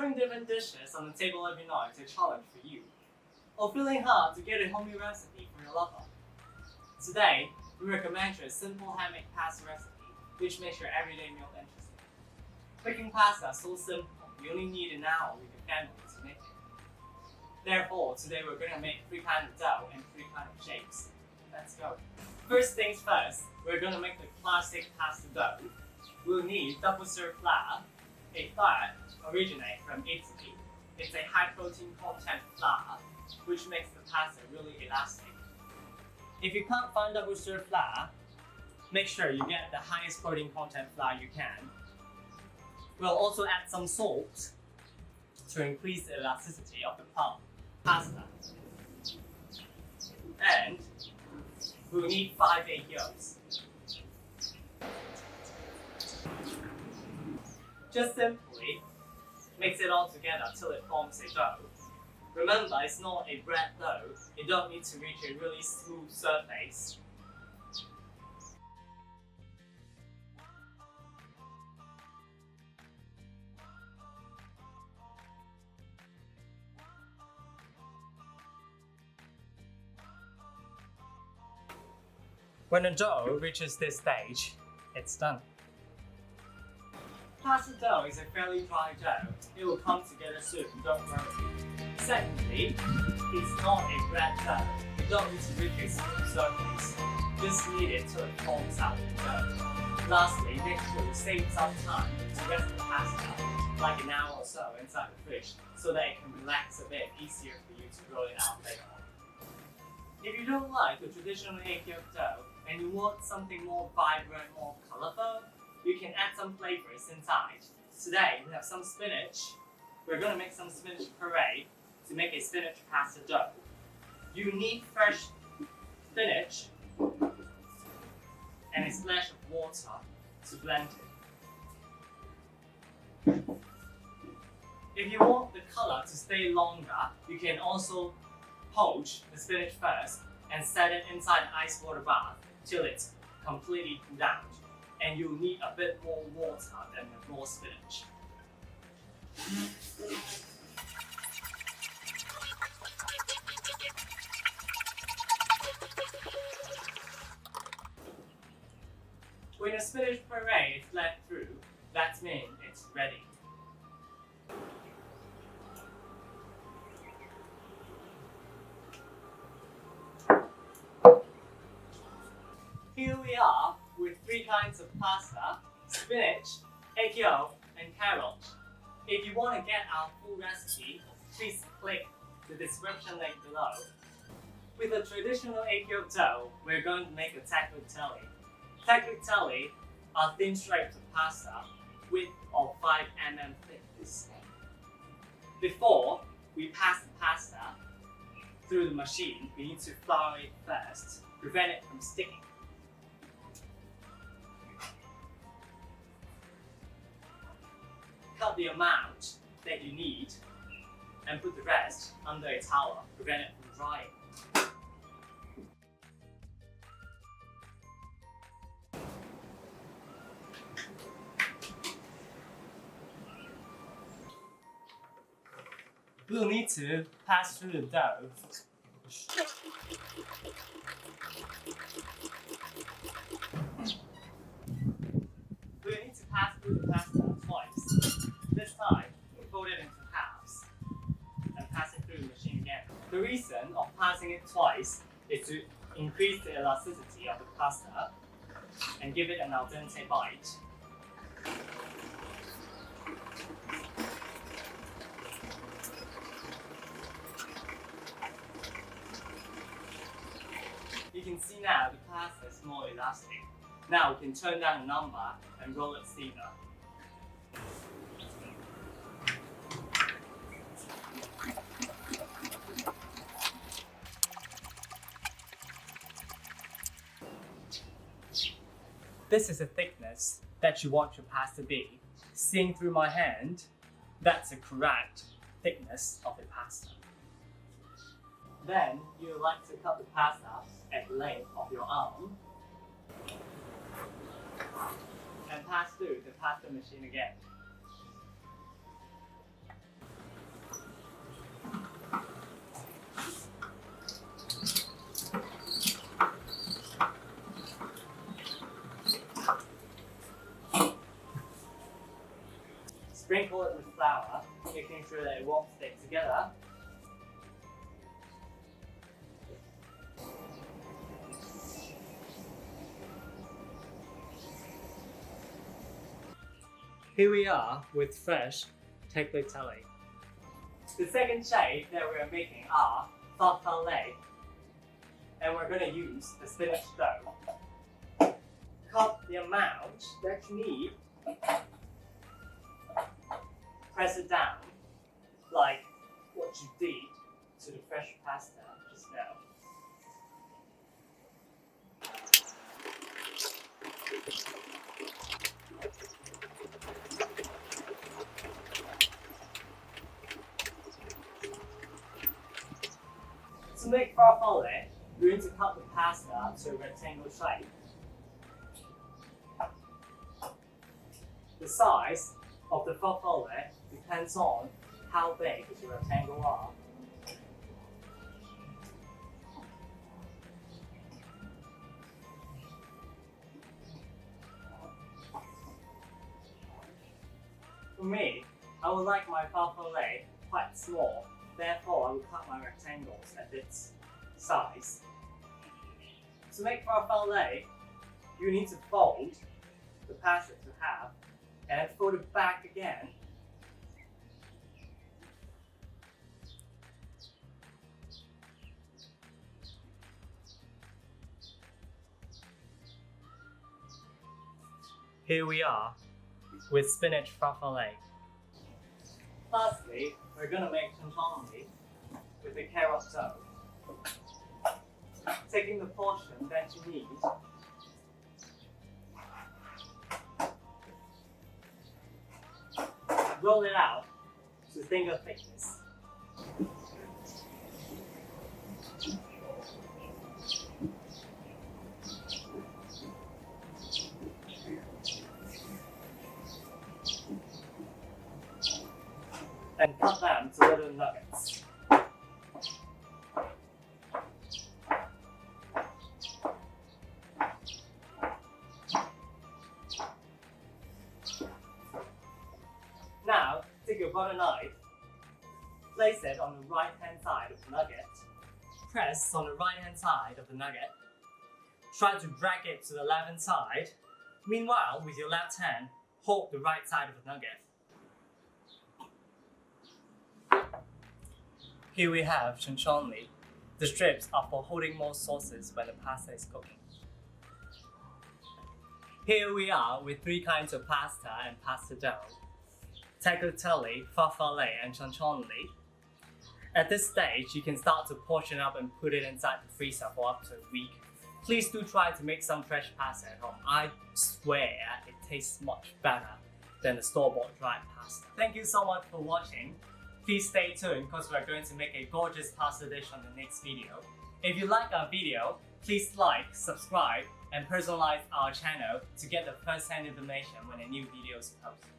Trying different dishes on the table every night is a challenge for you, or feeling hard to get a homemade recipe for your lover. Today, we recommend you a simple handmade pasta recipe which makes your everyday meal interesting. Making pasta is so simple, you only need an hour with your family to make it. Therefore, today we're going to make 3 kinds of dough and 3 kinds of shapes. Let's go. First things first, we're going to make the classic pasta dough. We'll need double serve flour. A flour originates from Italy. It's a high protein content flour, which makes the pasta really elastic. If you can't find double serve flour, make sure you get the highest protein content flour you can. We'll also add some salt to increase the elasticity of the pasta. And we'll need 5 egg yolks. Just simply mix it all together till it forms a dough. Remember, it's not a bread dough. You don't need to reach a really smooth surface. When the dough reaches this stage, it's done. Pasta dough is a fairly dry dough. It will come together soon, don't worry. Secondly, it's not a bread dough. You don't need to reach a smooth surface. Just knead it till it forms out the dough. Lastly, make sure you save some time to rest the pasta, like an hour or so inside the fridge, so that it can relax a bit easier for you to roll it out later on. If you don't like the traditional egg yolk dough and you want something more vibrant or colorful, you can add some flavors inside. Today we have some spinach. We're going to make some spinach puree to make a spinach pasta dough. You need fresh spinach and a splash of water to blend it. If you want the color to stay longer, you can also poach the spinach first and set it inside an ice water bath till it's completely cooled down. And you'll need a bit more water than the raw spinach. When the spinach puree is bled through, that means it's ready. Here we are with 3 kinds of pasta: spinach, egg yolk, and carrot. If you want to get our full recipe, please click the description link below. With a traditional egg yolk dough, we're going to make a taglitelle. Taglitelle are thin stripes of pasta, width of 5 mm thickness. Before we pass the pasta through the machine, we need to flour it first, prevent it from sticking. Cut the amount that you need and put the rest under a towel, prevent it from drying. We'll need to pass through the dough. We'll need to pass through the pasta twice. This time, we'll fold it into halves and pass it through the machine again. The reason of passing it twice is to increase the elasticity of the pasta and give it an al dente bite. You can see now the pasta is more elastic. Now we can turn down the number and roll it steamer. This is the thickness that you want your pasta to be. Seeing through my hand, that's the correct thickness of the pasta. Then you like to cut the pasta at the length of your arm and pass through the pasta machine again. sprinkle it with flour, making sure that it won't stick together. Here we are with fresh Taglitelle. The second shape that we are making are Farfalle, and we're going to use the spinach dough. Cut the amount that you need, press it down like what you did to the fresh pasta just now. To make farfalle, we're going to cut the pasta to a rectangle shape. The size of the farfalle depends on how big the rectangle are. For me, I would like my farfalle quite small, therefore I will cut my rectangles at its size. To make farfalle, you need to fold the pasta to half and fold it back again. Here we are with spinach farfalle. Lastly, we're going to make Cencioni with the carrot dough. Taking the portion that you need, roll it out to finger thickness. And cut them to little nuggets. Now, take your butter knife, place it on the right hand side of the nugget, press on the right hand side of the nugget, try to drag it to the left hand side, meanwhile with your left hand, hold the right side of the nugget. Here we have Cencioni. The strips are for holding more sauces when the pasta is cooking. Here we are with 3 kinds of pasta and pasta dough: Taglitelle, Farfalle, and Cencioni. At this stage, you can start to portion up and put it inside the freezer for up to a week. Please do try to make some fresh pasta at home. I swear it tastes much better than the store-bought dried pasta. Thank you so much for watching. Please stay tuned because we're going to make a gorgeous pasta dish on the next video. If you like our video, please like, subscribe, and personalize our channel to get the first-hand information when a new video is posted.